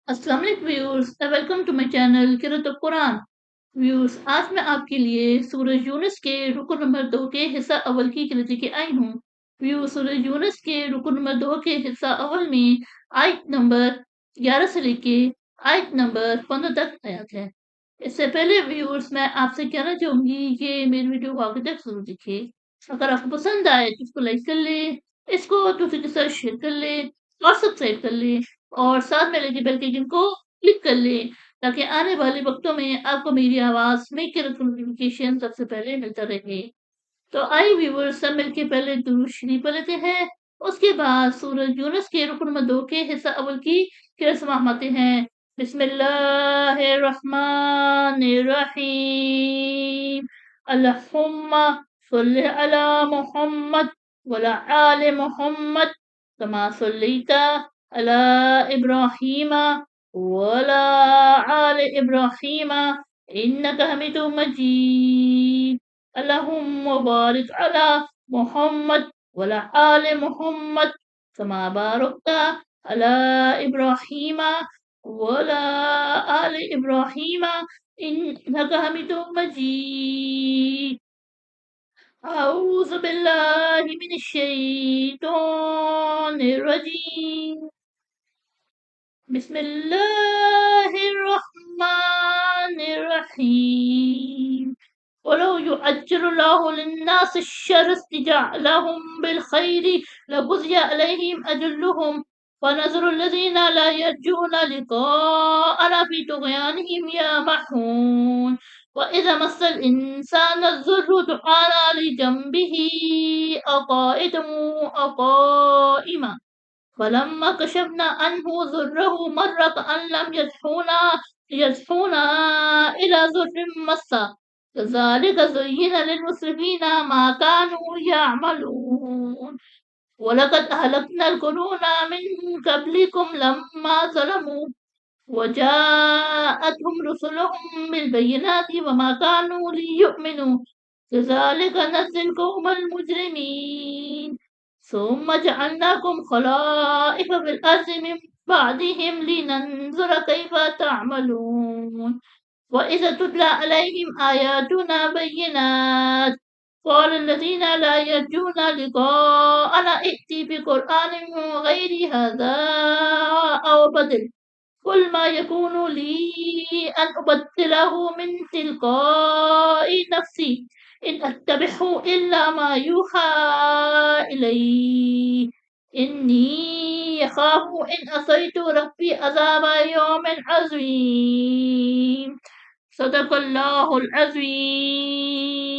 السلام علیکم viewers, welcome to my channel Qurat ul Quran viewers. آج میں آپ کے لیے سورہ یونس کے رکن نمبر 2 کے حصہ اول کی قرأت لے کے آئی ہوں۔ ویورز، سورہ یونس کے رکن نمبر 2 کے حصہ اول میں آیت نمبر 11 سے لے کے آیت نمبر 15 تک آیات ہے۔ اس سے پہلے ویورز میں آپ سے کہنا چاہوں گی کہ میری ویڈیو کو آگے تک ضرور دیکھیں۔ اگر آپ کو پسند آئے تو اس کو لائک کر لیں، اس کو دوسرے کے ساتھ شیئر کر لیں اور سبسکرائب کر لیں، اور ساتھ میں لگے بیل کے آئیکن کو کلک کر لیں تاکہ آنے والے وقتوں میں آپ کو میری آواز میں قرأت نوٹیفیکیشن سب سے پہلے ملتا رہے۔ تو آئی ویور، سب مل کے پہلے درود شریف پڑھ لیتے ہیں، اس کے بعد سورہ یونس کے رکن نمبر 2 کے حصہ اول کی قرأت سماعت ہیں۔ بسم اللہ الرحمن الرحیم، اللہم صلی علی محمد وعلی آل محمد کما صلیت علی ابراہیم وعلی آل ابراہیم انک حمید مجید، اللہم بارک علی محمد وعلی آل محمد کما بارکت علی ابراہیم وعلی آل ابراہیم انک حمید مجید۔ اعوذ باللہ من الشیطان الرجیم، بسم اللہ الرحمن الرحیم۔ ولو يعجل الله للناس الشر استعجالهم بالخير لقضي عليهم أجلهم فنذر الذين لا يرجون لقاءنا في طغيانهم يعمهون وإذا مس الإنسان الضر دعانا لجنبه أو قائدا أو قائما فلما كشفنا عنه ضره مر كأن لم يدعونا إلى ضر مسه كذلك زين للمسرفين ما كانوا يعملون ولقد أهلكنا القرون من قبلكم لما ظلموا وجاءتهم رسلهم بالبينات وما كانوا ليؤمنوا كذلك نجزي القوم المجرمين ثم جعلناكم خلائف في الأرض من بعدهم لننظر كيف تعملون وإذا تتلى عليهم آياتنا بينات قال الذين لا يرجون لقاءنا ائت بقرآن غير هذا أو بدل قل ما يكون لي أن أبدله من تلقاء نفسي إن أتبعه إلا ما يوحى إلي إني يخاف إن عصيت ربي عذاب يوم عظيم۔ صدق اللہ العظیم۔